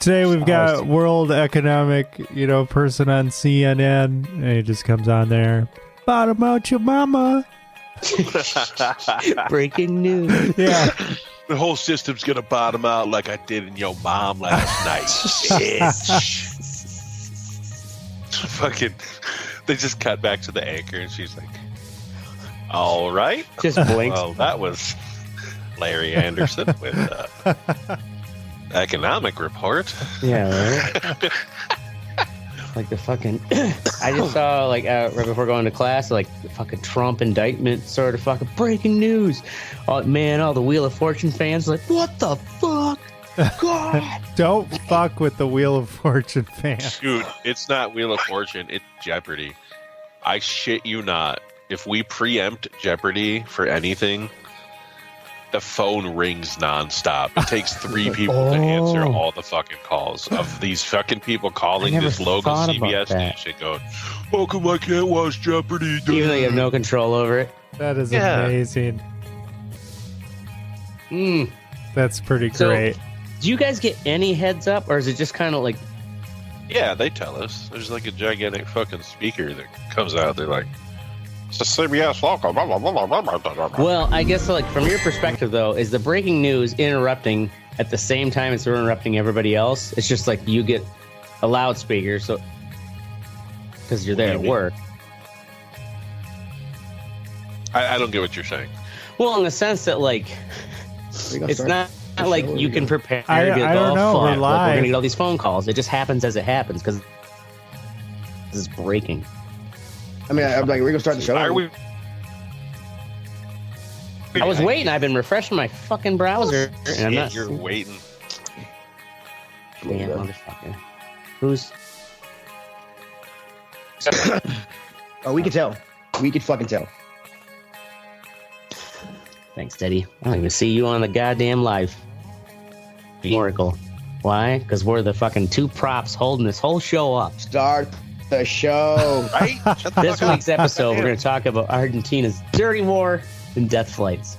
Today we've got World Economic, person on CNN, and he just comes on there. Bottom out your mama. Breaking news. Yeah. The whole system's gonna bottom out like I did in your mom last night. Bitch. Fucking. They just cut back to the anchor, and she's like, "All right." Just blinks. Well, that was Larry Anderson with economic report. Yeah, right. Like the fucking. I just saw right before going to class, the fucking Trump indictment sort of fucking breaking news. Oh man, all the Wheel of Fortune fans like, what the fuck? God. Don't fuck with the Wheel of Fortune fans. Dude, it's not Wheel of Fortune, it's Jeopardy. I shit you not. If we preempt Jeopardy for anything, the phone rings nonstop. It takes 3 people to answer all the fucking calls of these fucking people calling this local CBS station going, "How come I can't watch Jeopardy?" Even though you have no control over it. That is amazing. That's pretty great. Do you guys get any heads up, or is it just kind of like... Yeah, they tell us. There's like a gigantic fucking speaker that comes out. They're like, "It's a CBS local." Well, I guess from your perspective, though, is the breaking news interrupting at the same time as they're interrupting everybody else? It's just like you get a loudspeaker, so because you're there at work. I don't get what you're saying. Well, in the sense that it's not like you can prepare. I don't know. We're live. We're gonna get all these phone calls. It just happens as it happens because this is breaking. I mean, I'm like, we're gonna start the show. Are we? I was waiting. I've been refreshing my fucking browser, and I'm not. You're waiting. Damn motherfucker. Who's? Oh, we can tell. We can fucking tell. Thanks, Teddy. I don't even see you on the goddamn live. Oracle. Why? Because we're the fucking 2 props holding this whole show up. Start the show. Right? This week's episode, we're going to talk about Argentina's dirty war and death flights.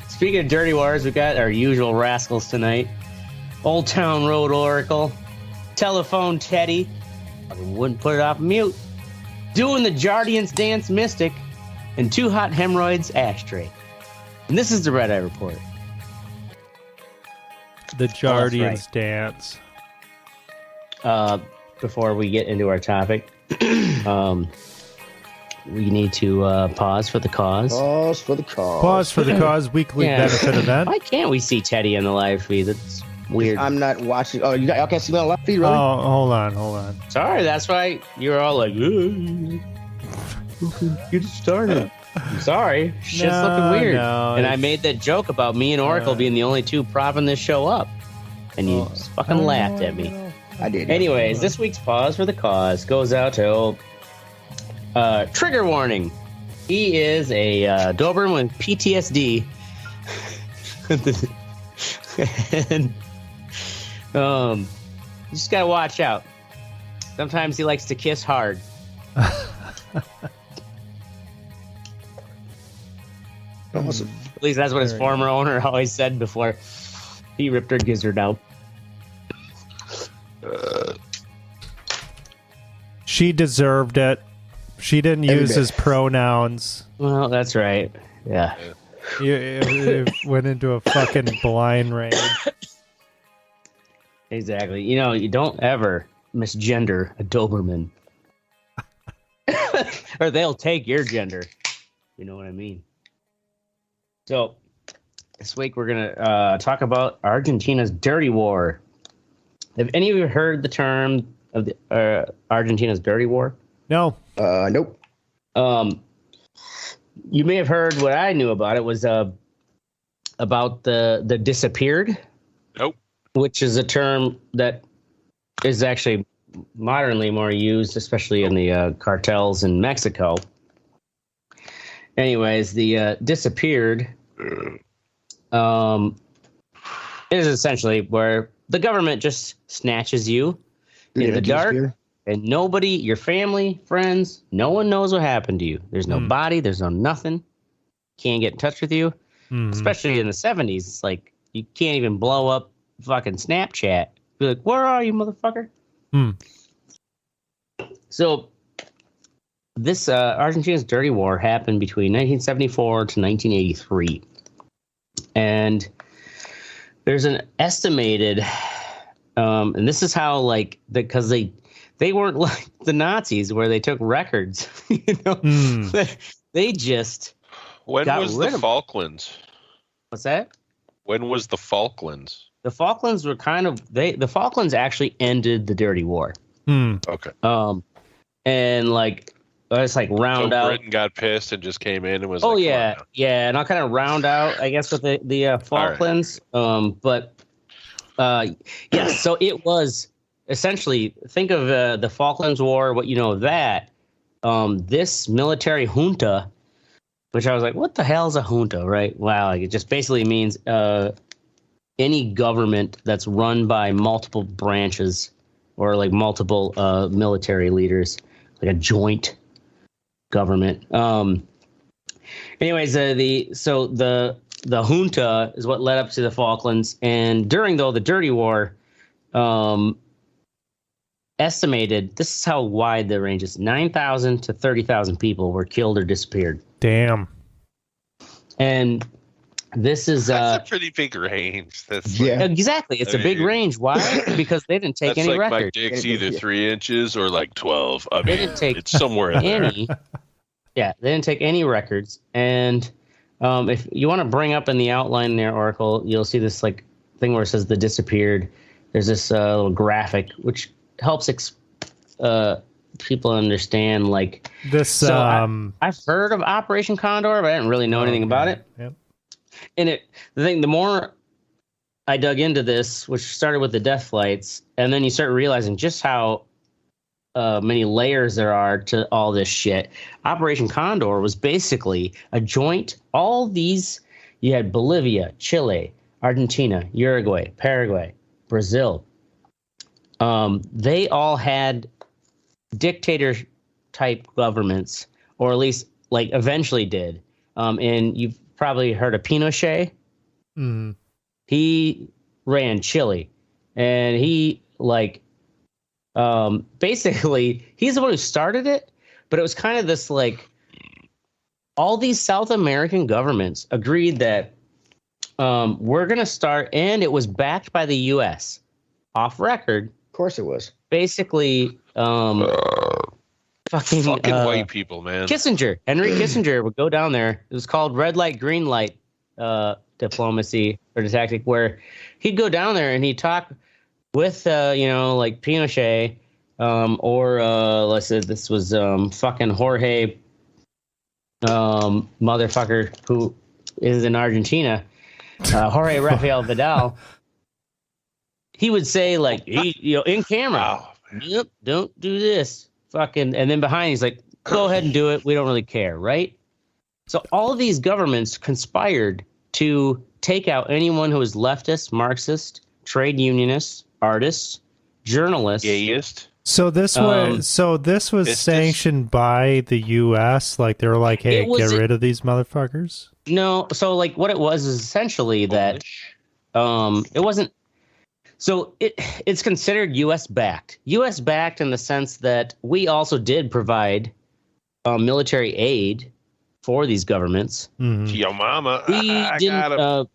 Speaking of dirty wars, we got our usual rascals tonight. Old Town Road Oracle. Telephone Teddy. I wouldn't put it off mute. Doing the Jardians dance Mistic. And 2 hot hemorrhoids ashtray. And this is the Red Eye Report. The Jardians dance. Before we get into our topic, we need to pause for the cause. Pause for the cause. Pause for the cause weekly benefit event. Why can't we see Teddy on the live feed? That's weird. I'm not watching. Oh, y'all can't see me on the live feed, really? Oh, hold on. Sorry, that's why you're all like, get it started. I'm sorry. Shit's looking weird. And I made that joke about me and Oracle being the only 2 propping this show up. And you just fucking laughed at me. I did. Anyways, this week's pause for the cause goes out to old Trigger Warning. He is a Doberman with PTSD. And you just gotta watch out. Sometimes he likes to kiss hard. Awesome. At least that's what his former owner always said before he ripped her gizzard out. She deserved it. She didn't use his pronouns. Well, that's right. Yeah. It went into a fucking blind rage. Exactly. You don't ever misgender a Doberman. Or they'll take your gender. You know what I mean? So, this week we're going to talk about Argentina's dirty war. Have any of you heard the term of the Argentina's dirty war? No. Nope. You may have heard what I knew about it was about the disappeared. Nope. Which is a term that is actually modernly more used, especially in the cartels in Mexico. Anyways, the disappeared is essentially where the government just snatches you in the dark, and nobody, your family, friends, no one knows what happened to you. There's no body, there's no nothing. Can't get in touch with you. Especially in the 70s, it's like you can't even blow up fucking Snapchat. Be like, where are you, motherfucker? So this Argentina's dirty war happened between 1974 to 1983. And there's an estimated, and this is how, like, because they weren't like the Nazis where they took records, you know, they just When got was rid the of- Falklands? What's that? When was the Falklands? The Falklands were the Falklands actually ended the dirty war. Okay. And like, it's like round So out. Britain got pissed and just came in and was Oh like, yeah, "Come on yeah, and I'll kind of round out, I guess, with the Falklands. Yeah. So it was essentially, think of the Falklands War. What you know of that? This military junta, which I was like, what the hell is a junta, right? Wow, like, it just basically means any government that's run by multiple branches or like multiple military leaders, like a joint government. Anyways, the junta is what led up to the Falklands, and during the dirty war, estimated, this is how wide the range is, 9,000 to 30,000 people were killed or disappeared. Damn. And this is that's a pretty big range. That's Yeah. exactly, it's a big range. Why? Because they didn't take that's any like records. my dick's either 3 inches or like 12. I They mean, didn't take it's somewhere in there. any. Yeah, they didn't take any records. And if you want to bring up in the outline there, Oracle, you'll see this like thing where it says the disappeared. There's this little graphic which helps people understand, like, This so I've heard of Operation Condor, but I didn't really know anything about it. Yep. And the more I dug into this, which started with the death flights, and then you start realizing just how many layers there are to all this shit. Operation Condor was basically a joint. All these, you had Bolivia, Chile, Argentina, Uruguay, Paraguay, Brazil. They all had dictator type governments, or at least like eventually did. And you've probably heard of Pinochet. He ran Chile, and he basically he's the one who started it, but it was kind of this like all these South American governments agreed that we're going to start, and it was backed by the U.S. off record. Of course it was. Basically, fucking white people, man. Henry Kissinger would go down there. It was called red light, green light diplomacy or the tactic, where he'd go down there and he'd talk with, like Pinochet, or let's say this was fucking Jorge, motherfucker who is in Argentina, Jorge Rafael Vidal. He would say, like, in camera, yep, don't do this, fucking, and then behind he's like, go ahead and do it. We don't really care, right? So all of these governments conspired to take out anyone who was leftist, Marxist, trade unionist, artists, journalists. Gayest. So this was sanctioned by the U.S. Like they were like, "Hey, get rid of these motherfuckers." No, so like what it was is essentially that it wasn't. So it's considered U.S. backed. U.S. backed in the sense that we also did provide military aid for these governments. Yo, mama, We I didn't. got him.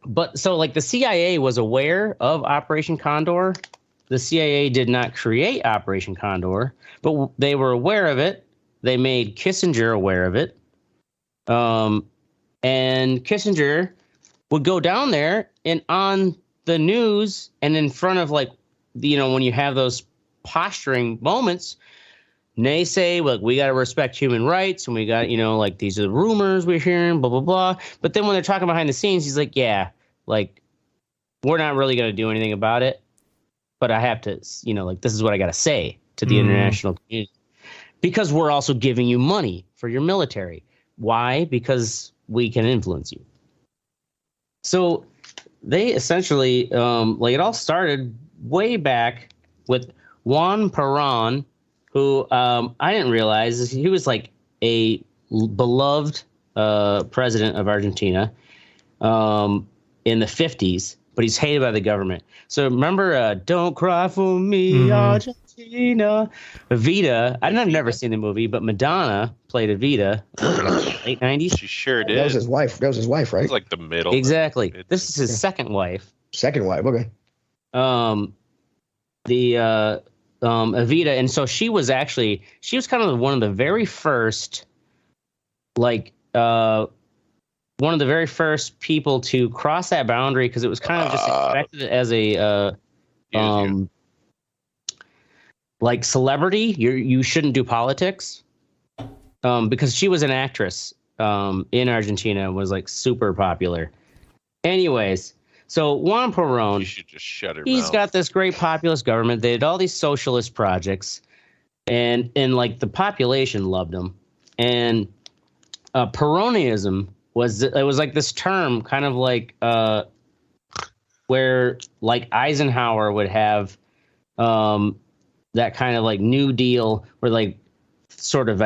But so like the CIA was aware of Operation Condor. The CIA did not create Operation Condor, but they were aware of it. They made Kissinger aware of it. And Kissinger would go down there and on the news and in front of, like, when you have those posturing moments, they say, like, we got to respect human rights, and we got, like, these are the rumors we're hearing, blah, blah, blah. But then when they're talking behind the scenes, he's like, yeah, like, we're not really going to do anything about it. But I have to, like, this is what I got to say to the international community. Because we're also giving you money for your military. Why? Because we can influence you. So they essentially, it all started way back with Juan Perón, who I didn't realize he was like a beloved president of Argentina in the 50s. but he's hated by the government. So remember, "Don't Cry for Me, Argentina." Evita, I've never seen the movie, but Madonna played Evita in the late 90s. She sure did. That was his wife. That was his wife, It right? was like the middle. Exactly. This is his second wife. Second wife. Okay. Evita, and so she was kind of one of the very first, one of the very first people to cross that boundary, because it was kind of just expected as a like celebrity. You shouldn't do politics, because she was an actress in Argentina, was like super popular. Anyways, so Juan Perón, You should just shut her he's mouth. got this great populist government. They did all these socialist projects, and like the population loved him. And Peronism was like this term, kind of like where like Eisenhower would have that kind of like New Deal, where like sort of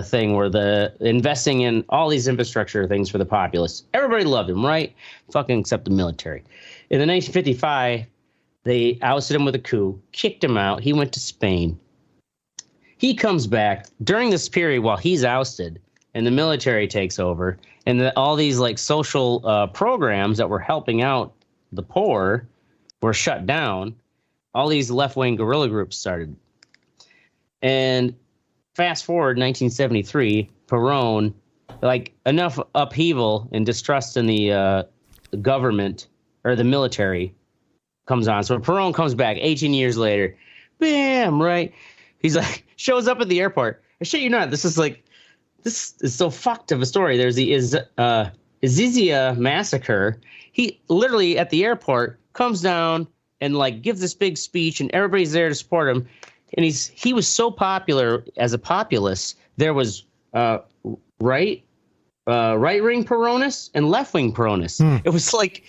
thing where the investing in all these infrastructure things for the populace. Everybody loved him, right? Fucking except the military. In the 1955, they ousted him with a coup, kicked him out. He went to Spain. He comes back during this period while he's ousted, and the military takes over, and all these like social programs that were helping out the poor were shut down. All these left-wing guerrilla groups started. And fast forward 1973, Perón, like enough upheaval and distrust in the government or the military comes on. So Perón comes back 18 years later. Bam, right? He's like, shows up at the airport. I shit you not. This is so fucked of a story. There's the Izizia massacre. He literally at the airport comes down and like gives this big speech, and everybody's there to support him. And he was so popular as a populist. There was right-wing Peronists and left-wing Peronists. It was like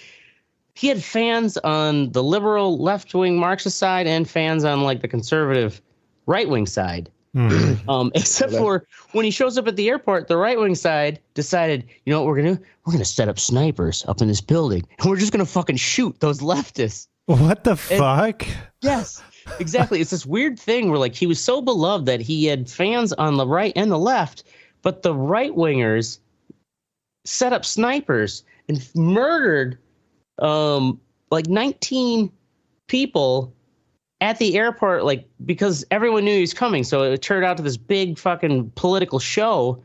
he had fans on the liberal left-wing Marxist side and fans on like the conservative right-wing side. Except for when he shows up at the airport, the right-wing side decided, you know what we're gonna do? We're gonna set up snipers up in this building, and we're just gonna fucking shoot those leftists. What the fuck? Yes, exactly. It's this weird thing where like he was so beloved that he had fans on the right and the left, but the right-wingers set up snipers and murdered like 19 people at the airport, like because everyone knew he was coming. So it turned out to this big fucking political show.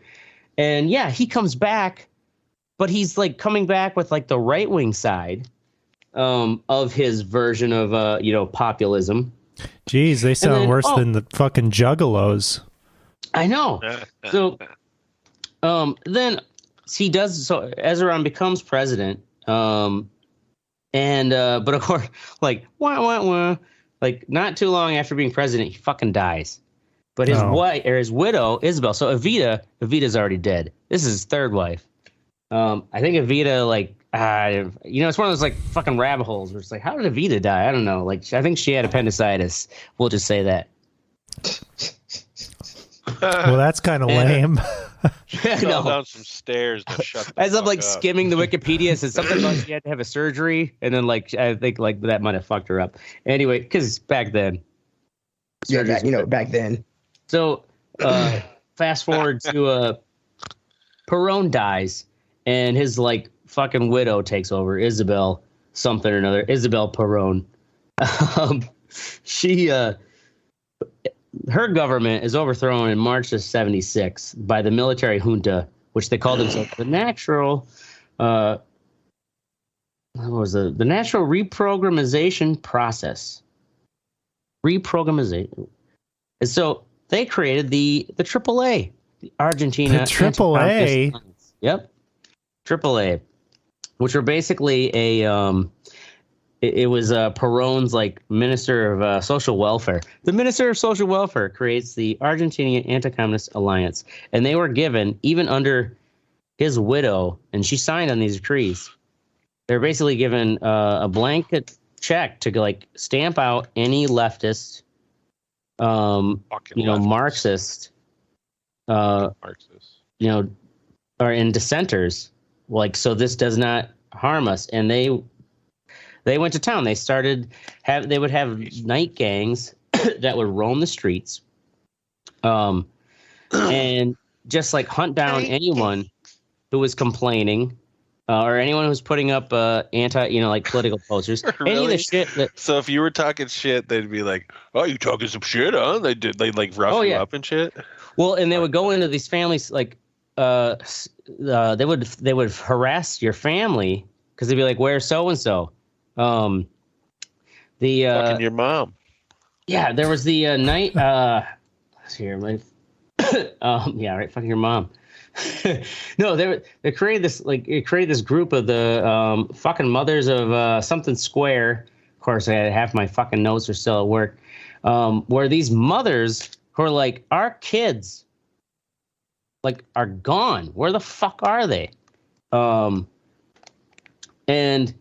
And yeah, he comes back, but he's like coming back with like the right-wing side of his version of populism. Jeez, they sound worse than the fucking juggalos. I know. So then he does. So Ezra becomes president. But of course, like like not too long after being president, he fucking dies. But his wife or his widow Isabel. So Evita's already dead. This is his third wife. I think Evita it's one of those like fucking rabbit holes where it's like, how did Evita die? I don't know. Like, I think she had appendicitis. We'll just say that. Well, that's kind of lame. Fell down some stairs to shut the As I'm fuck like up. skimming the Wikipedia, it says something about she had to have a surgery, and then like I think like that might have fucked her up. Anyway, because back then. Yeah, back then. So fast forward to Perón dies, and his like fucking widow takes over, Isabel something or another, Isabel Perón. Her government is overthrown in March of '76 by the military junta, which they called themselves the Natural Reprogrammization Process. Reprogrammization. And so they created the AAA, the Argentina. The AAA? Yep. AAA, which were basically it was Perón's like Minister of Social Welfare. The Minister of Social Welfare creates the Argentinian Anti-Communist Alliance, and they were given, even under his widow, and she signed on these decrees, they're basically given a blanket check to like stamp out any leftist, Marxist, or in dissenters, like, so this does not harm us. And They went to town. They would have night gangs that would roam the streets, and just like hunt down anyone who was complaining, or anyone who was putting up like political posters. Really? Any of the shit that. So if you were talking shit, they'd be like, "Oh, you talking some shit, huh?" They'd like rough you up and shit. Well, and they would go into these families like they would harass your family because they'd be like, "Where's so and so?" Fucking your mom. Yeah, there was the night. Let's see here, yeah, right. Fucking your mom. No, they created this group of the fucking mothers of something square. Of course, half my fucking notes are still at work. Where these mothers who are like, our kids, like, are gone. Where the fuck are they? And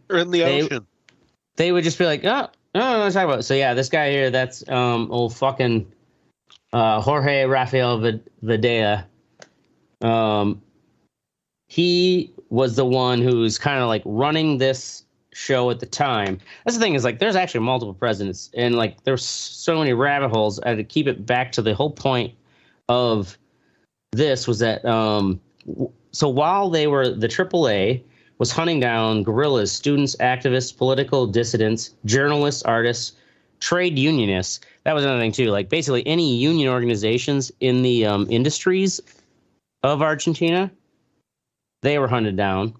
They're in the ocean. They would just be like, oh, let's talk about it. So yeah, this guy here, that's old fucking Jorge Rafael Videla. He was the one who's kind of like running this show at the time. That's the thing, is like there's actually multiple presidents, and like there's so many rabbit holes. I had to keep it back to the whole point of this was that so while the AAA was hunting down guerrillas, students, activists, political dissidents, journalists, artists, trade unionists. That was another thing too. Like basically any union organizations in the industries of Argentina, they were hunted down.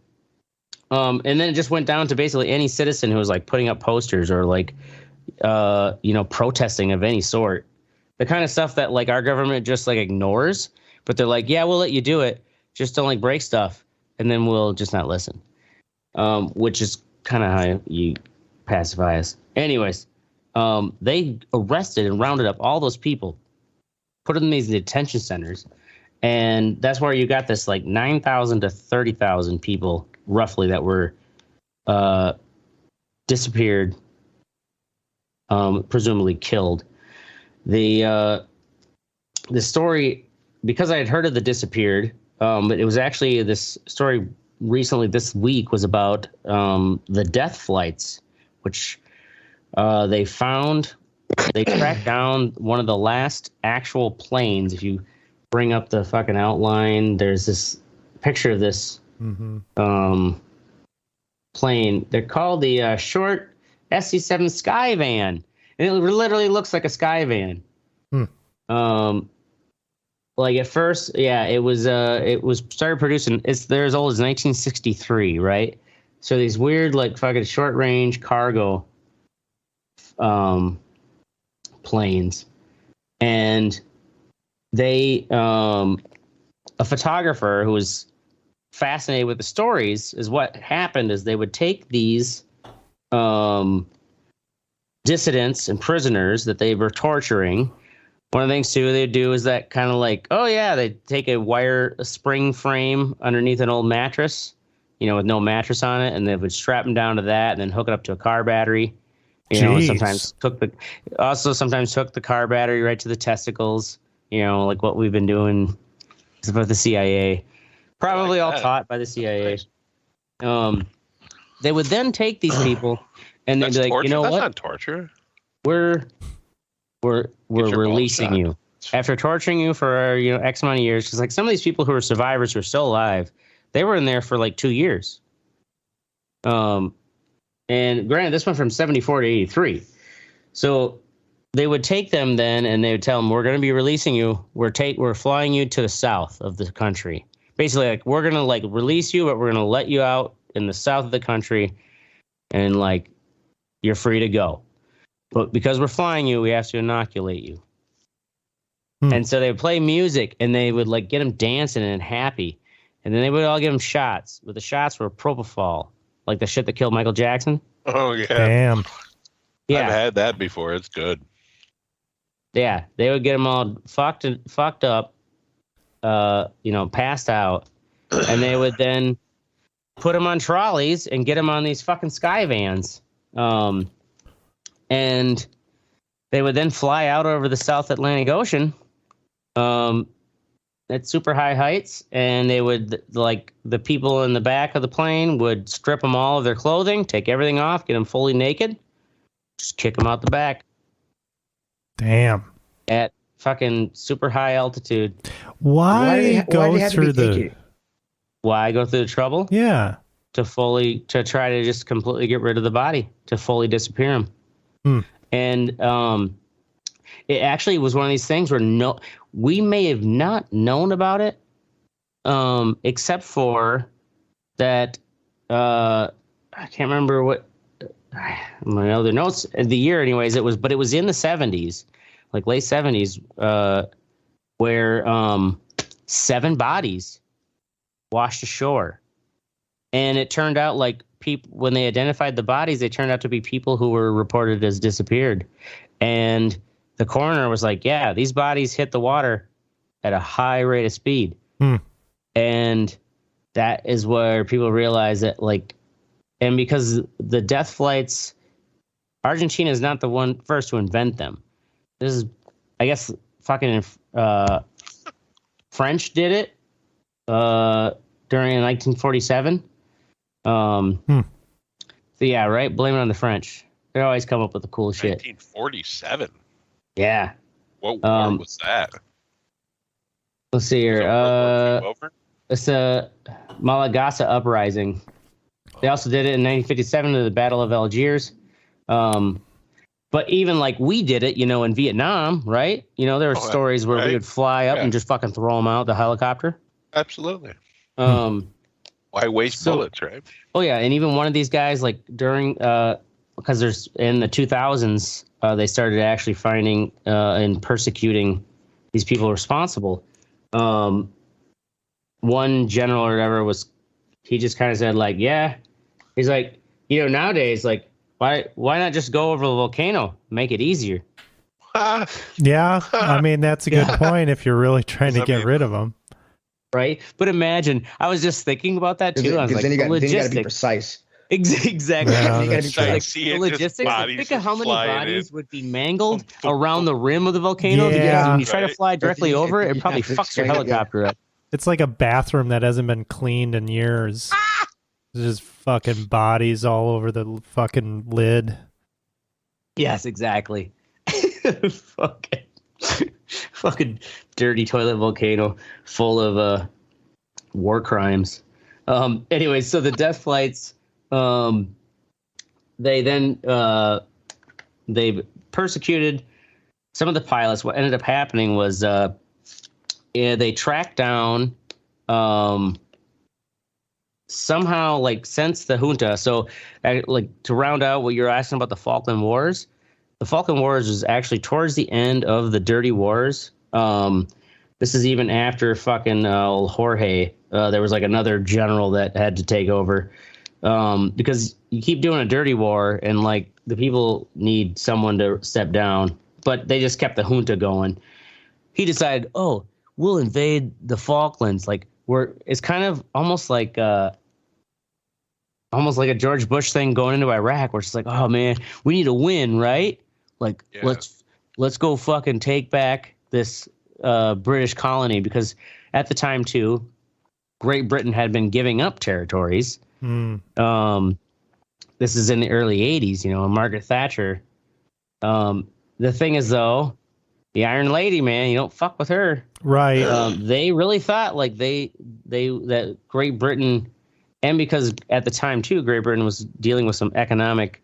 And then it just went down to basically any citizen who was like putting up posters or like, protesting of any sort. The kind of stuff that like our government just like ignores, but they're like, yeah, we'll let you do it. Just don't like break stuff. And then we'll just not listen. Which is kind of how you pacify us. Anyways, they arrested and rounded up all those people, put them in these detention centers. And that's where you got this like 9,000 to 30,000 people roughly that were disappeared, presumably killed. The story, because I had heard of the disappeared, but it was actually this story recently this week was about the death flights, which they tracked down one of the last actual planes. If you bring up the fucking outline, there's this picture of this plane. They're called the short SC-7 Skyvan, and it literally looks like a Skyvan. Like at first, yeah, it was started producing. They're as old as 1963, right? So these weird like fucking short range cargo planes, and they a photographer who was fascinated with the stories is what happened is they would take these dissidents and prisoners that they were torturing. One of the things too they'd do is that kind of like, oh yeah, they'd take a spring frame underneath an old mattress, with no mattress on it, and they would strap them down to that and then hook it up to a car battery. Sometimes took the car battery right to the testicles, like what we've been doing about the CIA. Probably all taught by the CIA. They would then take these people and they'd be like, torture. You know That's what? Not torture. We're releasing you after torturing you for X amount of years. Because like some of these people who are survivors who are still alive, they were in there for like 2 years. And granted, this went from 74 to 83. So they would take them then, and they would tell them, "We're going to be releasing you. We're flying you to the south of the country. Basically, like we're going to like release you, but we're going to let you out in the south of the country, and like you're free to go. But because we're flying you, we have to inoculate you." And so they would play music, and they would like get them dancing and happy, and then they would all give them shots. But the shots were propofol, like the shit that killed Michael Jackson. Oh yeah, damn. Yeah, I've had that before. It's good. Yeah, they would get them all fucked up, passed out, and they would then put them on trolleys and get them on these fucking Skyvans. And they would then fly out over the South Atlantic Ocean, and at super high heights, and they would, like, the people in the back of the plane would strip them all of their clothing, take everything off, get them fully naked, just kick them out the back. Damn. At fucking super high altitude. Why go through the... Why go through the trouble? Yeah. To try to just completely get rid of the body, to fully disappear him. And it actually was one of these things where we may have not known about it, except for that. I can't remember what my other notes. The year, anyways, it was in the 70s, like late 70s, where 7 bodies washed ashore. And it turned out like when they identified the bodies, they turned out to be people who were reported as disappeared. And the coroner was like, yeah, these bodies hit the water at a high rate of speed. And that is where people realize that, like, and because the death flights, Argentina is not the first to invent them. This is, I guess, fucking French did it during 1947. So yeah, right. Blame it on the French. They always come up with the cool shit. 1947. Yeah. What war was that? Let's see here. It's a Malagasy uprising. They also did it in 1957 to the Battle of Algiers. But even like we did it, in Vietnam, right? There were stories where we would fly up and just fucking throw them out the helicopter. Absolutely. Why waste bullets, right? Oh yeah, and even one of these guys, like during, because there's in the 2000s, they started actually finding and persecuting these people responsible. One general or whatever he just kind of said like, yeah, he's like, nowadays, like, why not just go over the volcano, make it easier? Yeah, I mean that's a good point if you're really trying to get rid of them. Right, but imagine. I was just thinking about that too. I was like, then you got to be precise. precise. Exactly. Yeah, you got to be precise. the logistics. Think of how many bodies would be mangled Thump, thump, around the rim of the volcano. Yeah. When you try to fly directly over it, it probably fucks your helicopter up. It's like a bathroom that hasn't been cleaned in years. There's just fucking bodies all over the fucking lid. Yes, exactly. Fucking dirty toilet volcano full of war crimes. Anyway, so the death flights, they then they persecuted some of the pilots. What ended up happening was they tracked down somehow, like, since the junta. So like, to round out what you're asking about the Falkland Wars, the Falkland Wars was actually towards the end of the Dirty Wars. This is even after fucking Jorge. There was like another general that had to take over because you keep doing a dirty war and like the people need someone to step down, but they just kept the junta going. He decided, oh, we'll invade the Falklands. Like it's kind of almost like a George Bush thing going into Iraq, where it's like, oh man, we need a win, right? Like let's go fucking take back this British colony, because at the time too, Great Britain had been giving up territories. This is in the early 80s, and Margaret Thatcher. The thing is, though, the Iron Lady, man, you don't fuck with her. Right. They really thought like that Great Britain, and because at the time too, Great Britain was dealing with some economic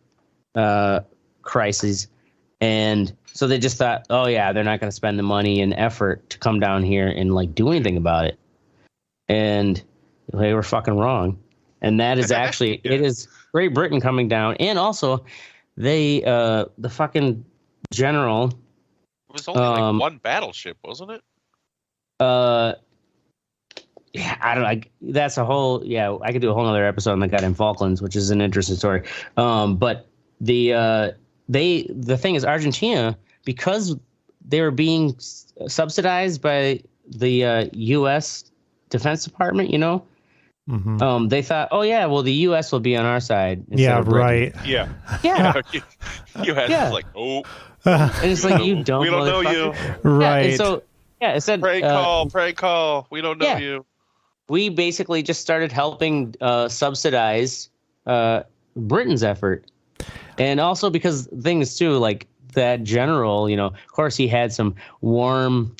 crises. And so they just thought, oh yeah, they're not going to spend the money and effort to come down here and like do anything about it. And they were fucking wrong. And that is actually, it is Great Britain coming down. And also they, the fucking general. It was only like one battleship, wasn't it? Yeah, I don't know. That's a whole, I could do a whole other episode on the goddamn Falklands, which is an interesting story. But the thing is, Argentina, because they were being subsidized by the U.S. Defense Department, they thought, oh yeah, well the U.S. will be on our side. Yeah, right. Yeah. You had like, oh. And it's like, you don't we don't know you. Right. And so Yeah, it said Prank call. We don't know yeah. you. We basically just started helping subsidize Britain's effort. And also because things too, like that general, of course he had some warm,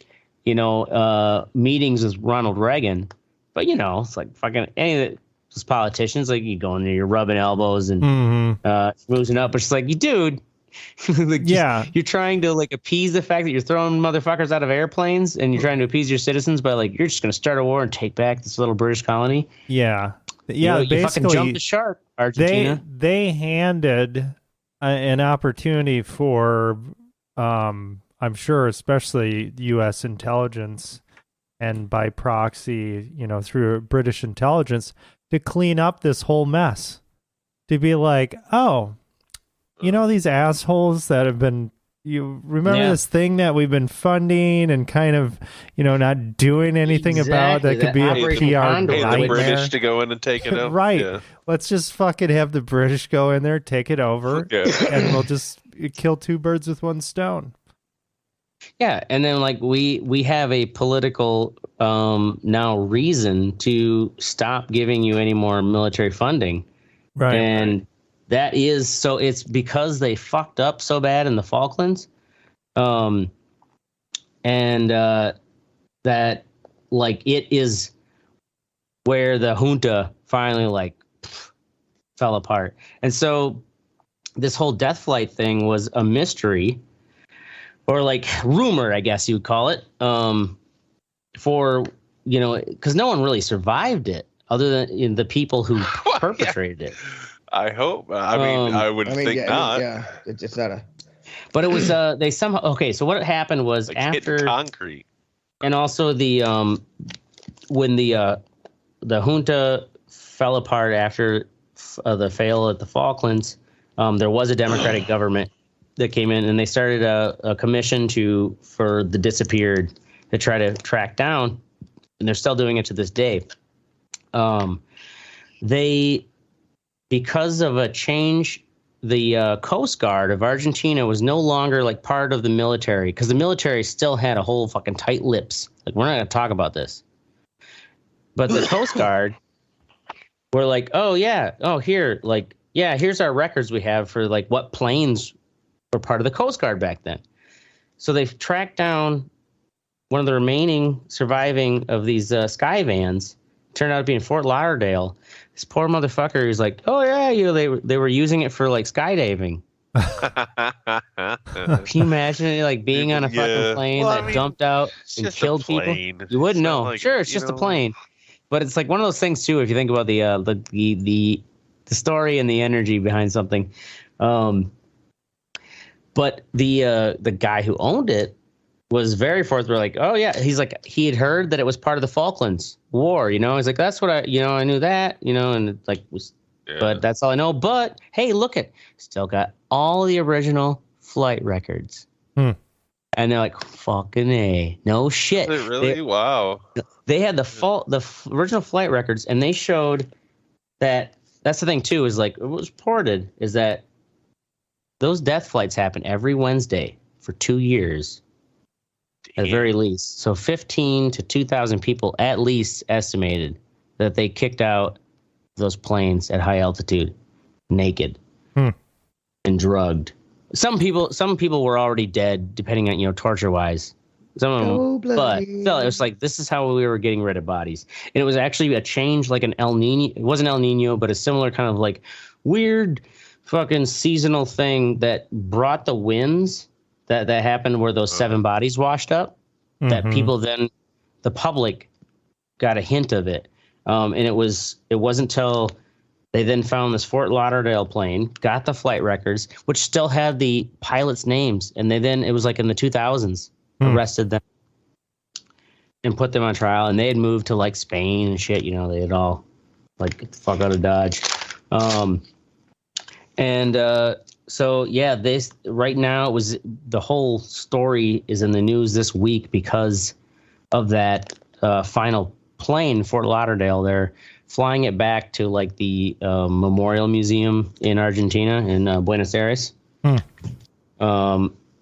meetings with Ronald Reagan, but it's like fucking any of those politicians, like you go in there, you're rubbing elbows and schmoozing up, but it's like, you dude, like you're trying to like appease the fact that you're throwing motherfuckers out of airplanes and you're trying to appease your citizens by like, you're just going to start a war and take back this little British colony. Yeah. You fucking jumped the shark, Argentina. They handed an opportunity for, I'm sure, especially U.S. intelligence and by proxy, through British intelligence, to clean up this whole mess. To be like, oh, these assholes that have been, you remember this thing that we've been funding and kind of, not doing anything about that could be a PR nightmare. The British to go in and take it over. Right. Yeah. Let's just fucking have the British go in there, take it over, and we'll just kill two birds with one stone. Yeah, and then like we have a political now reason to stop giving you any more military funding. Right. And that is, so it's because they fucked up so bad in the Falklands. And that like it is where the junta finally like fell apart. And so this whole death flight thing was a mystery, or like rumor, I guess you would call it, for, because no one really survived it other than the people who perpetrated it. I hope. I would think not. Yeah, it's not a. But it was they somehow okay. So what happened was like after concrete, and also the when the junta fell apart after the fail at the Falklands, there was a democratic government that came in and they started a commission for the disappeared to try to track down, and they're still doing it to this day. Because of a change, the Coast Guard of Argentina was no longer like part of the military, because the military still had a whole fucking tight lips. Like, we're not going to talk about this. But the Coast Guard were like, here's our records we have for like what planes were part of the Coast Guard back then. So they've tracked down one of the remaining surviving of these Sky Vans. Turned out to be in Fort Lauderdale. This poor motherfucker who's like, oh yeah, they were using it for like skydiving. Can you imagine it, like being on a fucking plane dumped out and killed people? You wouldn't know. Like, sure, it's just a plane, but it's like one of those things too. If you think about the story and the energy behind something, but the guy who owned it was very forthright. Like, oh yeah, he's like, he had heard that it was part of the Falklands War. He's like, that's what I knew that, and it like was, but that's all I know. But hey, look still got all the original flight records. And they're like, fucking A, no shit. Is it really? Wow. They had the original flight records, and they showed that. That's the thing too, is like, it was reported is that those death flights happen every Wednesday for 2 years. At the very least. So 15 to 2,000 people at least estimated that they kicked out those planes at high altitude naked and drugged. Some people were already dead, depending on, torture wise. Some of them, but still, it was like, this is how we were getting rid of bodies. And it was actually a change, like an El Nino. It wasn't El Nino, but a similar kind of like weird fucking seasonal thing that brought the winds that happened where those 7 bodies washed up, that people then, the public got a hint of it. And it wasn't until they then found this Fort Lauderdale plane, got the flight records, which still had the pilots' names. And it was like in the 2000s, arrested them and put them on trial. And they had moved to like Spain and shit, they had all like, get the fuck out of Dodge. So yeah, this right now the whole story is in the news this week because of that final plane, Fort Lauderdale. They're flying it back to like the Memorial Museum in Argentina in Buenos Aires,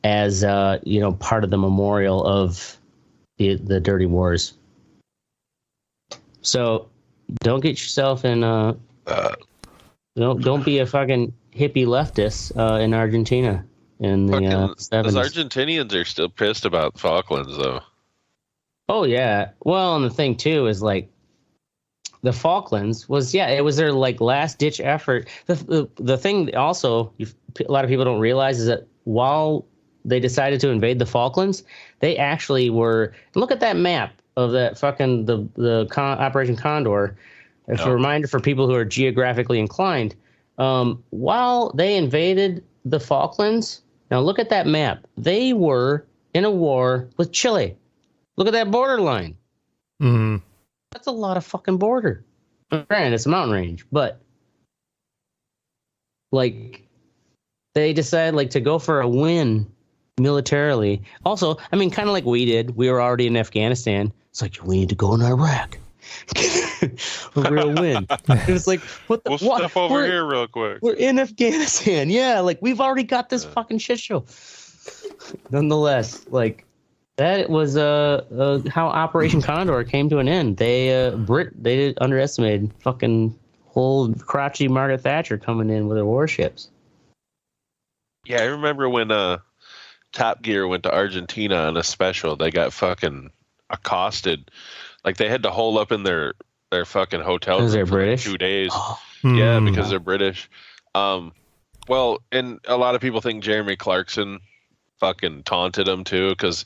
as part of the memorial of the dirty wars. So don't get yourself in. Don't be a fucking hippie leftist in Argentina in the Those 70s. Argentinians are still pissed about Falklands, though. Oh yeah. Well, and the thing too is like the Falklands was it was their like last ditch effort. The thing also a lot of people don't realize is that while they decided to invade the Falklands, they actually were. Look at that map of that fucking Operation Condor. It's a reminder for people who are geographically inclined. While they invaded the Falklands, now look at that map. They were in a war with Chile. Look at that borderline. Mm. That's a lot of fucking border. Granted, it's a mountain range, but like they decided like to go for a win militarily. Also, I mean, kind of like we did. We were already in Afghanistan. It's like we need to go in Iraq. A real win. It was like, what the? We'll step over here real quick. We're in Afghanistan. Yeah, like we've already got this fucking shit show. Nonetheless, like that was how Operation Condor came to an end. They underestimated fucking whole crotchety Margaret Thatcher coming in with her warships. Yeah, I remember when Top Gear went to Argentina on a special. They got fucking accosted. Like they had to hole up in their fucking hotel room they're for British? like 2 days. Oh. Yeah, because they're British. Well, and a lot of people think Jeremy Clarkson fucking taunted him too because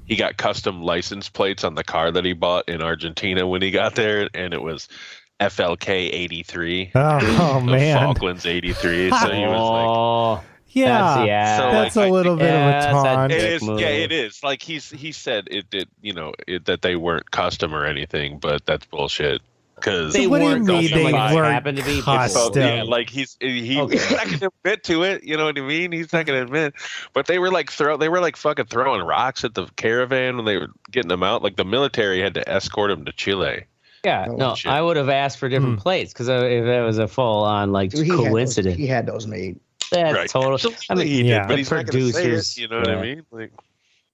he got custom license plates on the car that he bought in Argentina when he got there, and it was FLK 83. Oh man, Falklands 83. So he was like. Yeah, So, that's like, a little bit of a taunt. It is, yeah, it is. Like he said it did, that they weren't custom or anything, but that's bullshit. Because what do you mean they weren't custom? Yeah, like he's not gonna admit to it. You know what I mean? He's not gonna admit. But they were like fucking throwing rocks at the caravan when they were getting them out. Like the military had to escort them to Chile. Yeah, I would have asked for different plates because if it was a full on like coincidence, he had those made. That's right. total. I mean, he did, but he's producers, not gonna say it, you know what I mean? Like,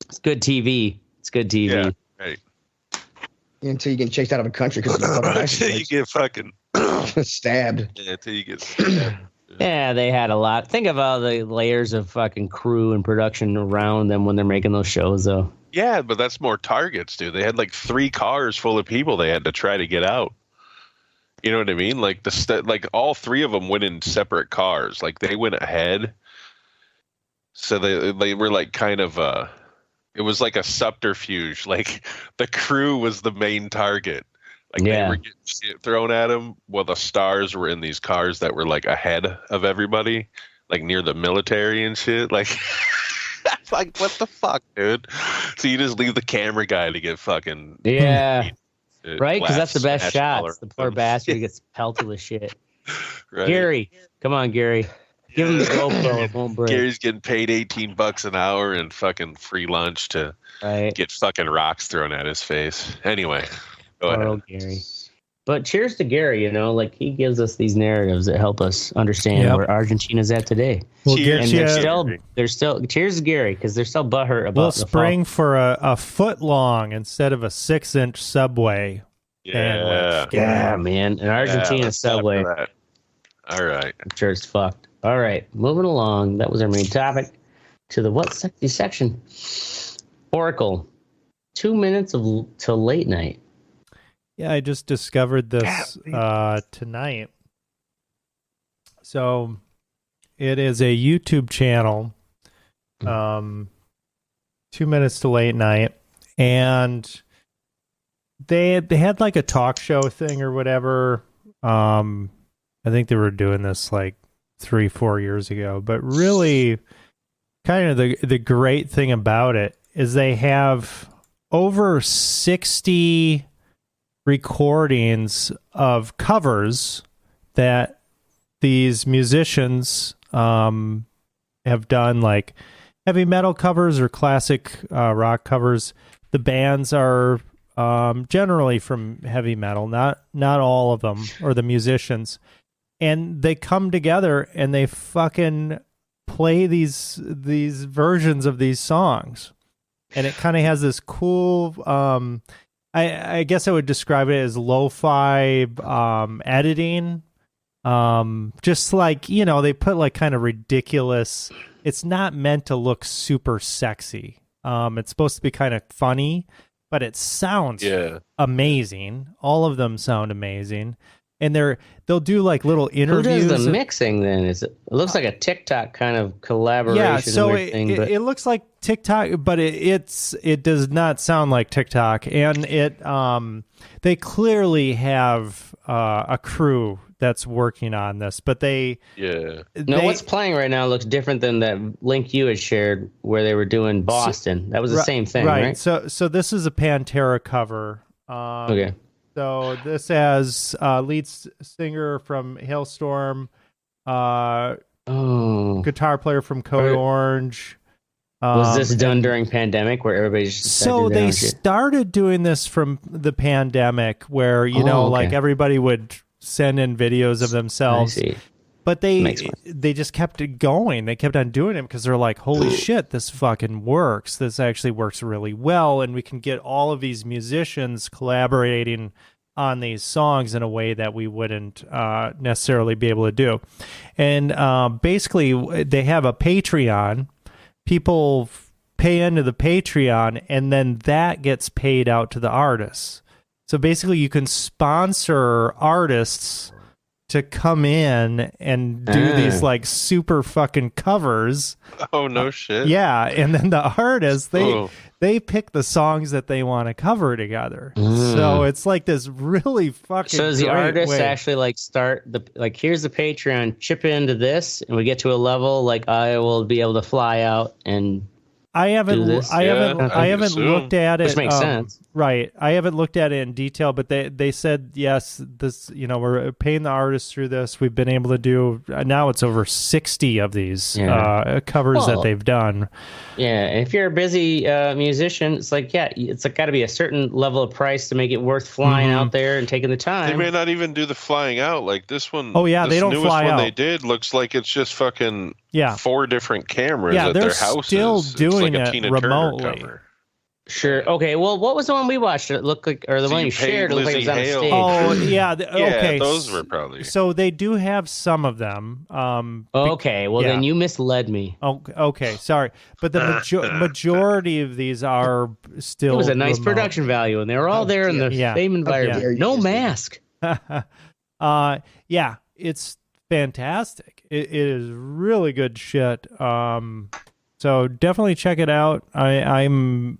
it's good TV. It's good TV. Yeah, right. Until you get chased out of a country because until you get fucking stabbed. Yeah, until you get stabbed. Yeah, they had a lot. Think of all the layers of fucking crew and production around them when they're making those shows, though. Yeah, but that's more targets, dude. They had like 3 cars full of people they had to try to get out. You know what I mean? Like like all 3 of them went in separate cars. Like they went ahead. So they were like kind of it was like a subterfuge. Like the crew was the main target. Like they were getting shit thrown at them while the stars were in these cars that were like ahead of everybody, like near the military and shit. Like that's like what the fuck, dude? So you just leave the camera guy to get fucking right? Because that's the best shot. The poor bastard gets pelted with shit. Right. Gary, come on, Gary. Give him the GoPro. It won't break. Gary's getting paid $18 an hour and fucking free lunch to get fucking rocks thrown at his face. Anyway, go ahead. Gary. But cheers to Gary, like he gives us these narratives that help us understand where Argentina's at today. Well, cheers to Gary because they're still butthurt about we'll spring for a foot long instead of a 6-inch subway. Yeah, man, an Argentina subway. All right, I'm sure it's fucked. All right, moving along. That was our main topic. To the what sexy section? Oracle. 2 minutes till late night. Yeah, I just discovered this tonight. So it is a YouTube channel, 2 minutes to late night, and they had like a talk show thing or whatever. I think they were doing this like 3-4 years ago, but really kind of the great thing about it is they have over 60 recordings of covers that these musicians have done, like heavy metal covers or classic rock covers. The bands are generally from heavy metal, not all of them, or the musicians, and they come together and they fucking play these versions of these songs. and it kind of has this cool. I guess I would describe it as lo-fi editing. Just like, they put like kind of ridiculous. It's not meant to look super sexy. It's supposed to be kind of funny, but it sounds amazing. All of them sound amazing. And they'll do like little interviews. Who does the mixing then? It looks like a TikTok kind of collaboration. Yeah, so it looks like TikTok, but it does not sound like TikTok. And they clearly have a crew that's working on this, but what's playing right now looks different than that link you had shared where they were doing Boston. That was the same thing, right? So this is a Pantera cover. Okay. So this has lead singer from Hailstorm, guitar player from Code Orange. Was this done during pandemic where everybody just so they started doing this from the pandemic where, like everybody would send in videos of themselves. But they just kept it going. They kept on doing it because they're like, holy shit, this fucking works. This actually works really well. And we can get all of these musicians collaborating on these songs in a way that we wouldn't necessarily be able to do. And basically, they have a Patreon. People pay into the Patreon, and then that gets paid out to the artists. So basically, you can sponsor artists to come in and do these like super fucking covers. Oh, no shit. Yeah, and then the artists, they pick the songs that they want to cover together. So it's like this really fucking So does the artist way. actually like start here's the Patreon, chip into this, and we get to a level like I will be able to fly out and I haven't looked at it. Which makes sense. Right. I haven't looked at it in detail, but they said, yes, this, we're paying the artists through this. We've been able to do, now it's over 60 of these covers that they've done. Yeah. And if you're a busy musician, it's like, it's like got to be a certain level of price to make it worth flying out there and taking the time. They may not even do the flying out. Like this one. Oh, yeah. They don't fly out. They did looks like it's just fucking 4 different cameras at they're their houses. Still doing like a it Tina remotely. Turner cover. Sure. Okay. Well, what was the one we watched? It looked like, or the one you shared, it looked like it was on a stage. Oh, yeah. Okay. Those were probably. So they do have some of them. Okay. Well, then you misled me. Oh, okay. Sorry. But the majority of these are still. It was a nice remote. Production value, and they were all there in the same environment. No mask. Yeah. It's fantastic. It is really good shit. So definitely check it out. I'm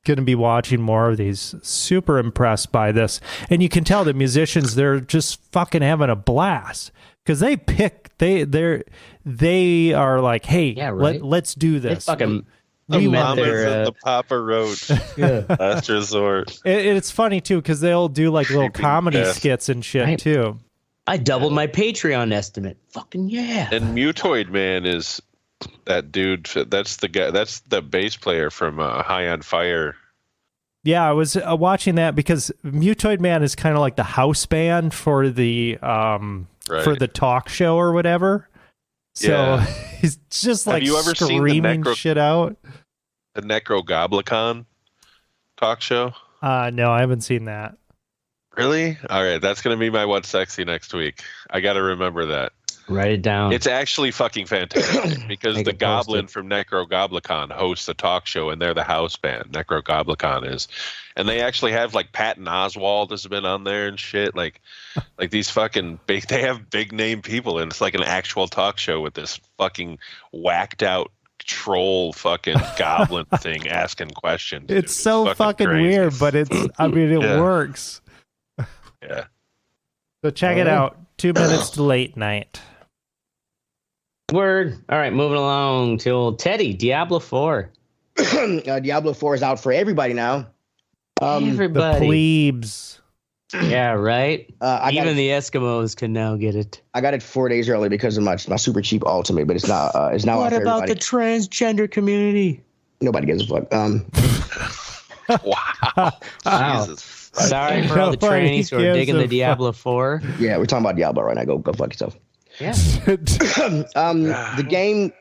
going to be watching more of these. Super impressed by this. And you can tell the musicians, they're just fucking having a blast because they are like, hey, let's do this. The Papa Roach last resort. It's funny too because they'll do like little comedy skits and shit too. I doubled my Patreon estimate. Fucking yeah. And Mutoid Man is that dude. That's the guy. That's the bass player from High on Fire. Yeah, I was watching that because Mutoid Man is kind of like the house band for the for the talk show or whatever. So he's just like screaming shit out. The Necrogoblicon talk show? No, I haven't seen that. Really? All right, that's going to be my What's Sexy next week. I got to remember that. Write it down. It's actually fucking fantastic because the Goblin from Necrogoblicon hosts a talk show, and they're the house band. Necrogoblicon is, and they actually have like Patton Oswalt has been on there and shit. Like these fucking big. They have big name people, and it's like an actual talk show with this fucking whacked out troll fucking goblin thing asking questions. It's so fucking weird, but it's. I mean, it works. Yeah. So check it out. 2 minutes to late night. Word. All right, moving along to old Teddy. Diablo 4. Diablo 4 is out for everybody now. Everybody. The plebes. Yeah, right? Even the Eskimos can now get it. I got it 4 days early because of my super cheap Ultimate, but it's not. It's now. What about the transgender community? Nobody gives a fuck. Wow. Jesus. Sorry for all the trannies who are digging the Diablo 4. Yeah, we're talking about Diablo right now. Go fuck yourself. Yeah. The game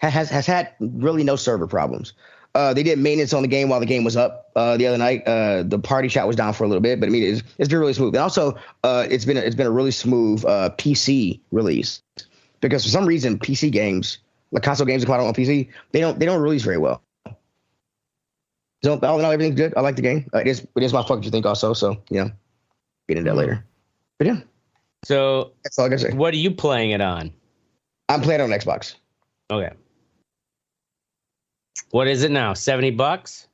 has had really no server problems. They did maintenance on the game while the game was up the other night. The party chat was down for a little bit, but I mean it's been really smooth. And also, it's been a really smooth PC release because for some reason PC games, like console games that come out on PC, they don't release very well. So all in all, everything's good. I like the game. It is my fuck you think also. So get into that later. But yeah. So that's all I gotta say. What are you playing it on? I'm playing on Xbox. Okay. What is it now? $70?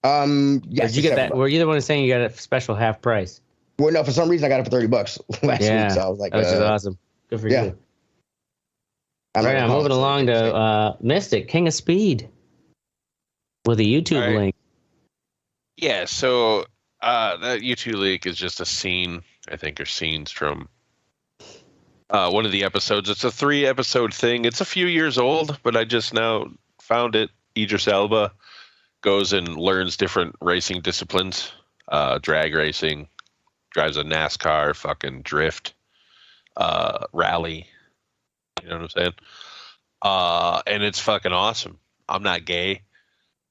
Yes. Did you get that? Were you the one saying you got a special half price? Well, no, for some reason I got it for $30 last week. So I was like, which is awesome. Good for you. I'm moving along to Mystic, King of Speed, with a YouTube link. Yeah, so that YouTube link is just a scene, I think, or scenes from one of the episodes. It's a 3-episode thing. It's a few years old, but I just now found it. Idris Elba goes and learns different racing disciplines, drag racing, drives a NASCAR, fucking drift, rally. You know what I'm saying? And it's fucking awesome. I'm not gay,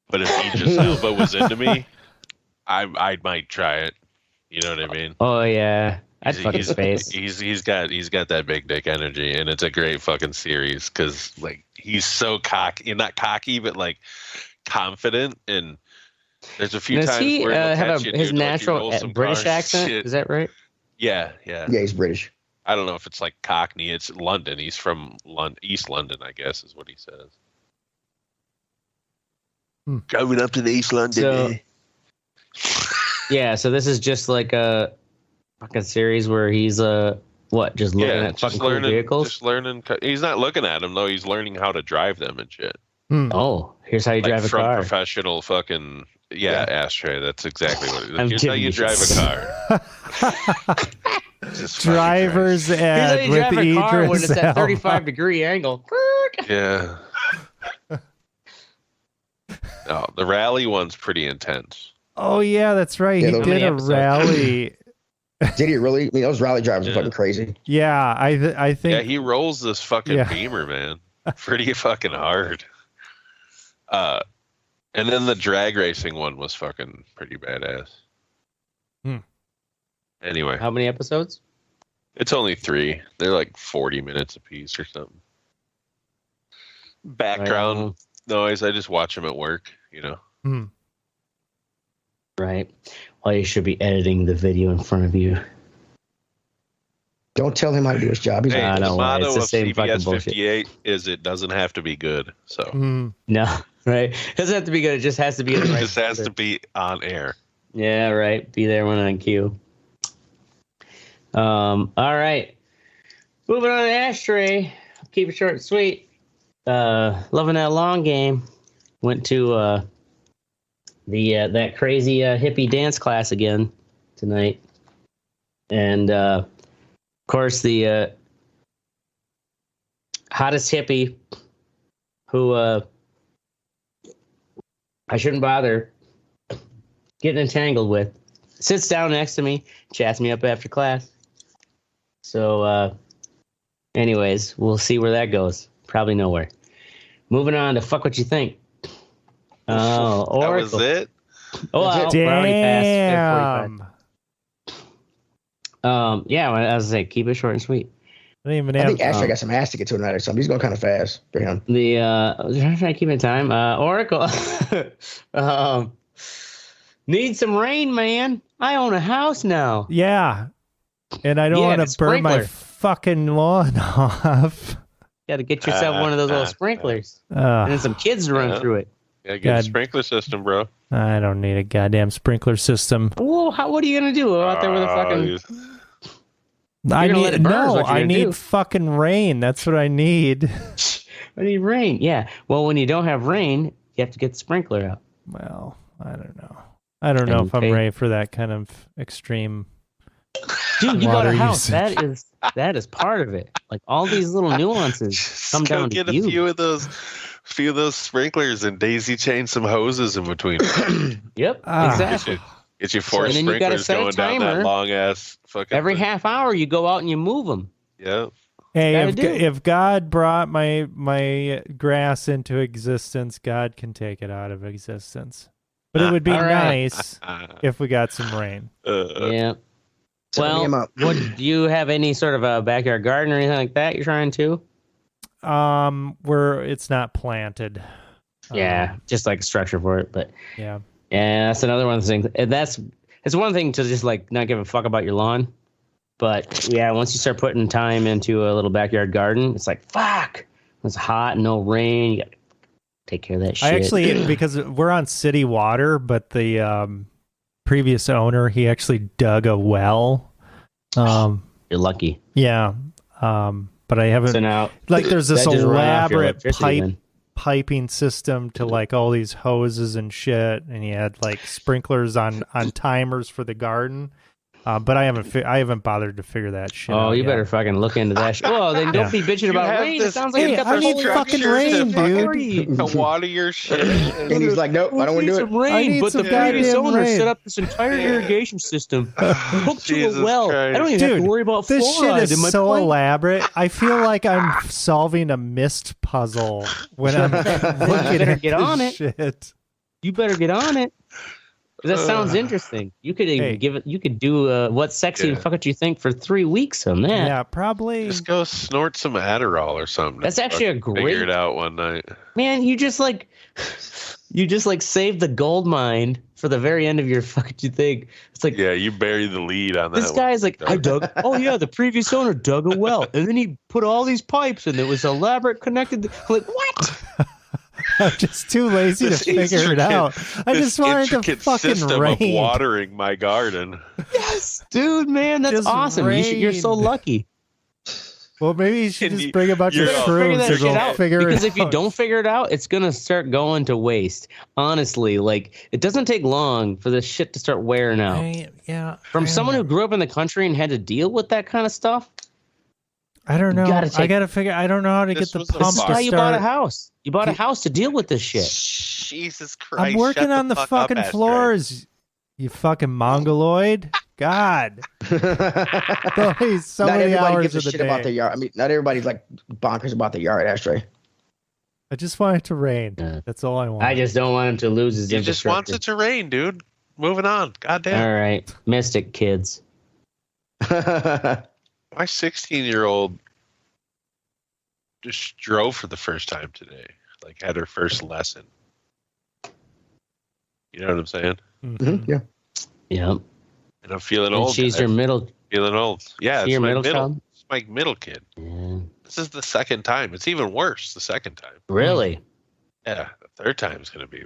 but if Idris Elba was into me, I might try it. You know what I mean? Oh yeah, I'd fucking space. He's got that big dick energy, and it's a great fucking series because like he's so cocky, not cocky, but like confident. And there's a few times he where have his natural British accent? Shit. Is that right? Yeah. Yeah, he's British. I don't know if it's like Cockney. It's London. He's from East London, I guess, is what he says. Going up to the East London. Yeah, so this is just like a fucking series where he's just looking at fucking cool vehicles. Just learning. He's not looking at them though. He's learning how to drive them and shit. Oh, here's how you drive a car. From professional fucking ashtray. That's exactly what it is. Here's how you drive a car. Driver's ed with Idris Elba. When it's at 35-degree angle. Yeah. No, the rally one's pretty intense. Oh yeah, that's right. Yeah, he did a rally. Did he really? I mean, those rally drivers are fucking crazy. Yeah, I think. Yeah, he rolls this fucking Beamer, man. Pretty fucking hard. And then the drag racing one was fucking pretty badass. Anyway. How many episodes? It's only 3. They're like 40 minutes apiece or something. Background noise. I just watch them at work, you know. Right. Well, you should be editing the video in front of you. Don't tell him how to do his job. He's the motto of CBS 58 is it doesn't have to be good. So no, right? It doesn't have to be good. It just has to be. It just has to be on air. Yeah, right. Be there when on cue. All right. Moving on to Ashtray. Keep it short and sweet. Loving that long game. Went to that crazy hippie dance class again tonight, and of course the hottest hippie who I shouldn't bother getting entangled with sits down next to me, chats me up after class. So anyways, we'll see where that goes. Probably nowhere. Moving on to fuck what you think. Oh, Oracle. That was it? Oh, damn. Yeah, I was like, keep it short and sweet. I think Ashley got some ass to get to tonight or something. He's going kind of fast for him. I'm trying to keep in time. Oracle. Need some rain, man. I own a house now. Yeah. And I don't want to burn my fucking lawn off. Got to get yourself one of those little sprinklers. And then some kids to run through it. Yeah, get a sprinkler system, bro. I don't need a goddamn sprinkler system. Whoa, what are you going to do? Go out there with a fucking... I need fucking rain. That's what I need. I need rain. Yeah. Well, when you don't have rain, you have to get the sprinkler out. Well, I don't know. I don't know if I'm ready for that kind of extreme. Dude, you got a house. Usage. That is part of it. Like all these little nuances come down to you. Get a few of those sprinklers and daisy chain some hoses in between. Yep, exactly. Get your 4 sprinklers going down that long ass fucking. Every half hour, you go out and you move them. Yeah. Hey, Gotta do. if God brought my grass into existence, God can take it out of existence. But it would be All right. nice if we got some rain. Yeah. Set me him Well, up. what do you have any sort of a backyard garden or anything like that you're trying to? Where it's not planted. Yeah, just like a structure for it. But Yeah. yeah, that's another one of the things. And it's one thing to just like not give a fuck about your lawn. But yeah, once you start putting time into a little backyard garden, it's like, fuck. It's hot, no rain. You got to take care of that shit. I actually, because we're on city water, but the previous owner, he actually dug a well. You're lucky. Yeah. But I haven't, So now, like, there's this that just run off your elaborate electricity then. piping system to like all these hoses and shit, and he had like sprinklers on timers for the garden. But I haven't bothered to figure that shit out. Oh, you yet. better fucking look into that shit. Oh, then don't Yeah. be bitching about have rain. It this sounds like you got I the need whole fucking infrastructure rain, dude. to water your shit. And he's like, nope, I don't want to do some it. I rain, need but the some previous goddamn owner rain. set up this entire irrigation system hooked to Jesus a well. Christ. I don't even have Dude, to worry about This shit fluoride in my is so plant. elaborate. I feel like I'm solving a mist puzzle when I'm looking better at get this on it. shit. You better get on it. That sounds interesting. You could even Hey. give it. You could do what's sexy and fuck what you think for 3 weeks on that. Yeah, probably. Just go snort some Adderall or something. That's actually a Fucking great- Figure it out one night. Man, you just like save the gold mine for the very end of your fuck what you think. It's like Yeah, you bury the lead on that. this guy's like, I dug. Oh yeah, the previous owner dug a well, and then he put all these pipes, and it was elaborate connected. I'm like, what? I'm just too lazy to This figure it intricate- out. I this just wanted to intricate fucking system rain. of watering my garden. Yes, dude, man, that's Just awesome. You're so rain. lucky. Well, maybe you should And just bring a bunch of you're- Figure shrooms that and shit we'll out. figure it out. Because if you don't figure it out, it's gonna start going to waste. Honestly, like it doesn't take long for this shit to start wearing out. From someone who grew up in the country and had to deal with that kind of stuff, I don't know. gotta I take- gotta figure. I don't know how to This get the was a pump this is to why start. you bought a house. You bought a house to deal with this shit. Jesus Christ! I'm working shut on the fuck fucking up, Astrid. floors. You fucking mongoloid. God. Those so Not many everybody hours gives a of the shit about their day. yard. I mean, not everybody's like bonkers about their yard, Ashtray. I just want it to rain. Yeah. That's all I want. I just don't want him to lose his He just wants infrastructure. it to rain, dude. Moving on. Goddamn. All right, Mystic kids. My 16-year-old just drove for the first time today. Like had her first lesson. You know what I'm saying? Mhm. Yeah. Yep. And I'm feeling And old. she's guys. your middle. Feeling old. Yeah, Your my middle child? It's my middle kid. Yeah. This is the second time. It's even worse the second time. Really? Yeah, the third time is going to be.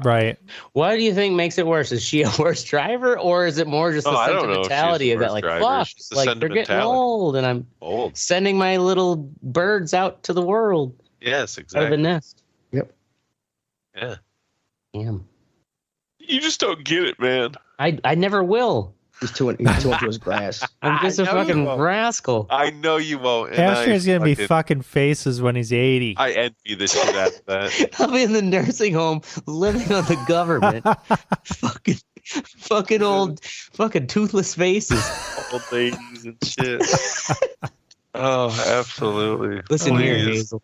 Right. What do you think makes it worse? Is she a worse driver, or is it more just the I don't know if she's sentimentality a of that? worse Like, driver. fuck, It's the like they're getting sentimentality. old, and I'm Old. sending my little birds out to the world Yes, out of exactly. the nest. Yeah. Damn. You just don't get it, man. I never will. He's too into his grass. I'm just a I know you fucking won't. rascal. I know you won't. and Astray's I gonna be fucking- fucking faces when he's 80. I envy the shit out of that. I'll be in the nursing home living on the government. fucking old, fucking toothless faces. Old ladies and shit. Oh, absolutely. Listen here, Please. Hazel.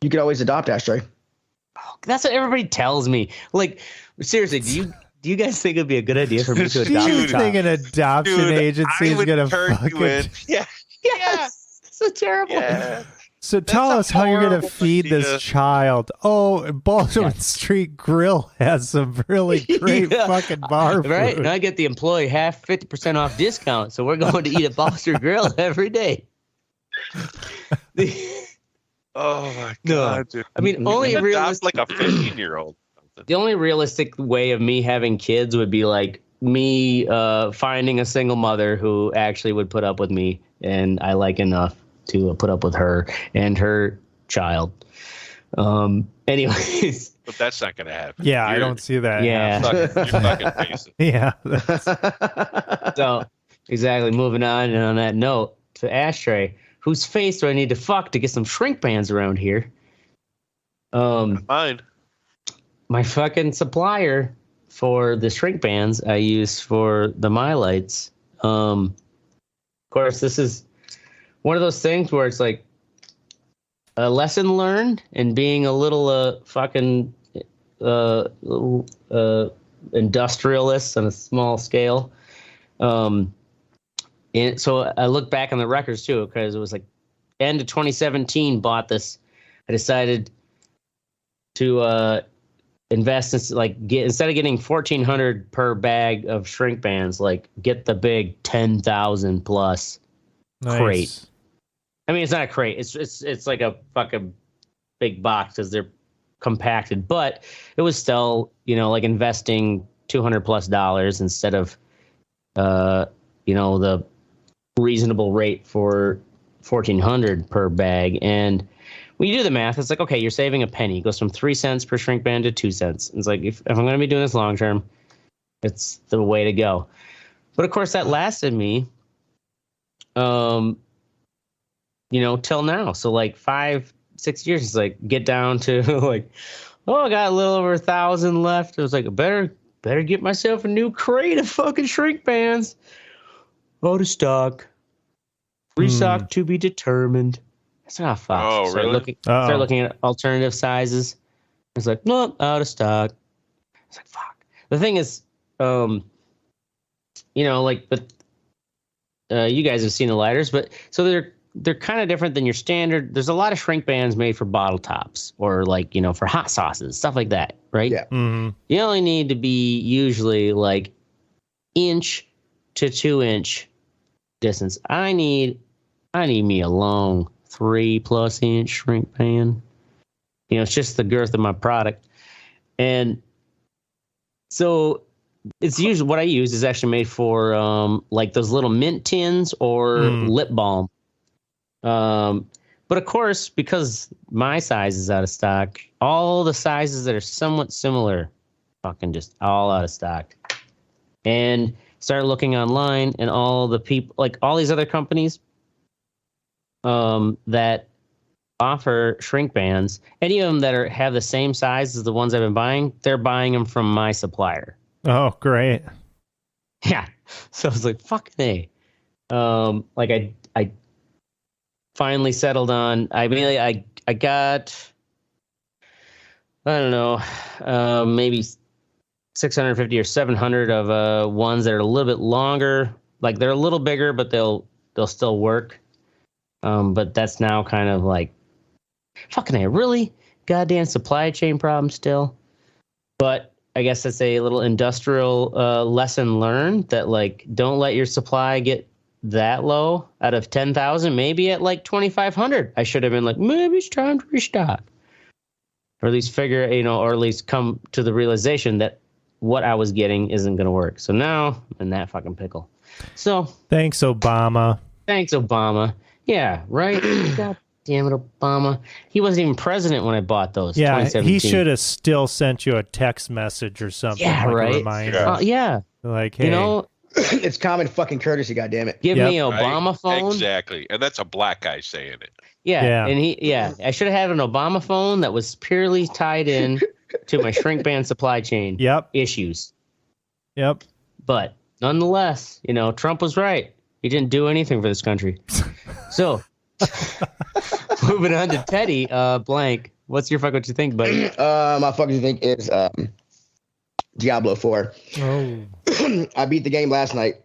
You could always adopt Ashtray. That's what everybody tells me. Like, seriously, do you guys think it'd be a good idea for me to Do adopt you a think child? an adoption Dude, agency I is would gonna turn fucking? you in. Yeah. Yes, so terrible. Yeah. So tell a us how you're gonna horrible feed idea. this child. Oh, Baldwin Street Grill has some really great Yeah. fucking bar food. Right, and I get the employee 50% off discount, so we're going to eat at Foster Grill every day. Oh my No. god, dude. I mean, only Adopt realistic. like a 15-year-old. The only realistic way of me having kids would be like me finding a single mother who actually would put up with me, and I like enough to put up with her and her child. Anyways, But that's not gonna happen. Yeah, I You're don't see that. yeah. Fucking, you're fucking facing. Yeah. So exactly. Moving on, and on that note, to Ashtray, whose face do I need to fuck to get some shrink bands around here? Mine. My fucking supplier for the shrink bands I use for the My Lights. Of course, this is one of those things where it's like a lesson learned and being a little fucking industrialist on a small scale. And so I look back on the records too, because it was like end of 2017 bought this. I decided to invest in, like, instead of getting 1,400 per bag of shrink bands, like get the big 10,000 plus crate. I mean, it's not a crate. It's like a fucking big box because they're compacted, but it was still, like investing $200+ instead of, the reasonable rate for 1,400 per bag. And when you do the math, it's like, okay, you're saving a penny. It goes from 3 cents per shrink band to 2 cents. It's like, if I'm going to be doing this long term, it's the way to go. But of course, that lasted me, till now. So like 5-6 years, it's like get down to like, I got a little over 1,000 left. It was like, better get myself a new crate of fucking shrink bands. Out of stock. Restock to be determined. It's not fuck. Oh, really? Start looking at alternative sizes. It's like, nope, out of stock. It's like, fuck. The thing is, you guys have seen the lighters, but so they're kind of different than your standard. There's a lot of shrink bands made for bottle tops or like, for hot sauces, stuff like that, right? Yeah. Mm-hmm. You only need to be usually like 1 to 2 inch distance. I need me a long 3+ inch shrink band. It's just the girth of my product. And so it's usually what I use is actually made for like those little mint tins or lip balm. But of course, because my size is out of stock, all the sizes that are somewhat similar, fucking just all out of stock. And started looking online, and all the people, like all these other companies, that offer shrink bands, any of them that have the same size as the ones I've been buying, they're buying them from my supplier. Oh, great. Yeah. So I was like, fuck me. Like I finally settled on, I got, I don't know, maybe 650 or 700 of ones that are a little bit longer. Like they're a little bigger, but they'll still work. But that's now kind of like, fucking A, really? Goddamn supply chain problem still. But I guess that's a little industrial lesson learned, that like, don't let your supply get that low. Out of 10,000, maybe at like 2,500, I should have been like, maybe it's time to restock. Or at least figure, or at least come to the realization that what I was getting isn't going to work. So now I'm in that fucking pickle. So Thanks, Obama. Yeah, right? God damn it, Obama. He wasn't even president when I bought those. Yeah, 2017. he should have still sent you a text message or something. Yeah, like right. A reminder. Yeah. Like, hey. It's common fucking courtesy, goddammit. Give me an Obama Right? phone. Exactly. And that's a black guy saying it. Yeah. And I should have had an Obama phone that was purely tied in to my shrink band supply chain issues. Yep. But nonetheless, Trump was right. He didn't do anything for this country. So, moving on to Teddy, blank. What's your fuck what you think, buddy? My fuck what you think is Diablo 4. Oh. I beat the game last night.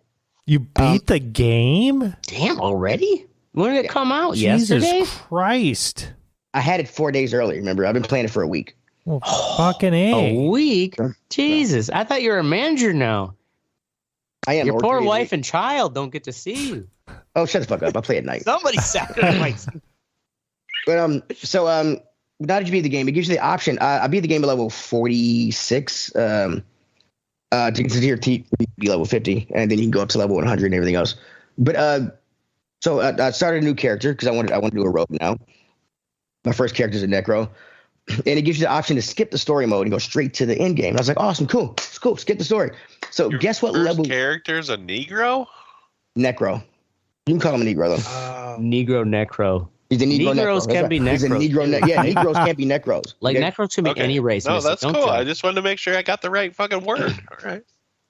You beat the game? Damn, already? When did it come out? Jesus Yesterday? Christ. I had it 4 days early, remember? I've been playing it for a week. Well, fucking A. A week? Jesus. I thought you were a manager now. I am. Your poor wife and child don't get to see you. Oh, shut the fuck up. I play at night. Somebody sacrificed. But so now that you beat the game, it gives you the option. I beat the game at level 46. To get to your be level 50, and then you can go up to level 100 and everything else. But so I started a new character because I want to do a rogue now. My first character is a necro, and it gives you the option to skip the story mode and go straight to the end game. And I was like, awesome, cool, it's cool. Skip the story. So guess what first level? Character's a Negro? Necro. You can call him a Negro though. Negro necro. He's a Negro. Negroes can be necros. He's a Negro. Yeah, Negroes can't be necros. Like necros can be any race. No, that's Don't cool. try. I just wanted to make sure I got the right fucking word. All right.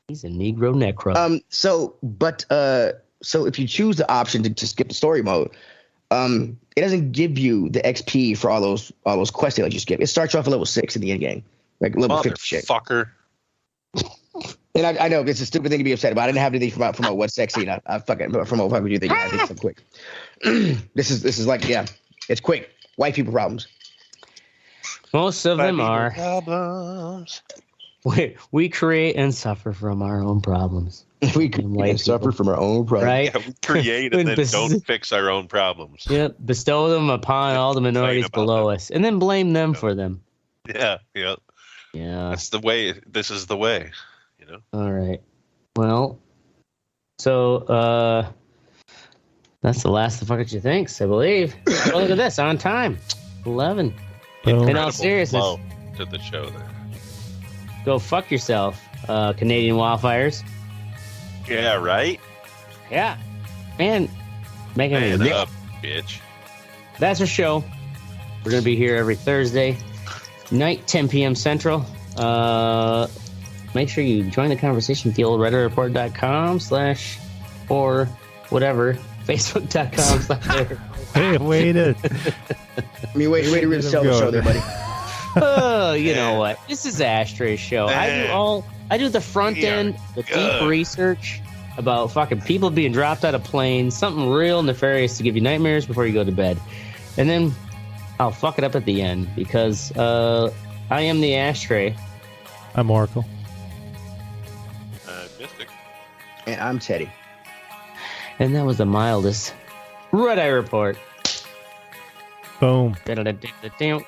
He's a Negro necro. So if you choose the option to skip the story mode, it doesn't give you the XP for all those quests that you skip. It starts you off at level 6 in the end game, like level 50 shit. Fucker. And I know it's a stupid thing to be upset about. I didn't have anything from a what's sexy. I fucking from a fucking you think I think it's quick. This is like it's quick. White people problems. Most of them are. Problems. We create and suffer from our own problems. We can suffer from our own problems. Right? Yeah, we create and then don't fix our own problems. Yep. Bestow them upon all the minorities below us, and then blame them for them. Yeah. Yeah. That's the way. This is the way. You know. All right. Well, so that's the last of Fuck What You Thinks, I believe. Oh, look at this, on time, 11. In all Incredible seriousness, flow to the show there. go fuck yourself, Canadian wildfires. Yeah. Right. Yeah, man, making Man me. up, bitch. That's our show. We're gonna be here every Thursday night, 10 p.m. Central. Make sure you join the conversation at theoldredditreport.com/ or whatever, facebook.com/. Hey, wait a I mean, wait to really sell the show there, buddy. Oh, you know what? This is Ashtray's show. I do the front end, the deep research about fucking people being dropped out of planes, something real nefarious to give you nightmares before you go to bed. And then I'll fuck it up at the end because I am the Ashtray. I'm Oracle. Mystic. And I'm Teddy. And that was the mildest Red Eye Report. Boom. Da-da-da-da-da-da.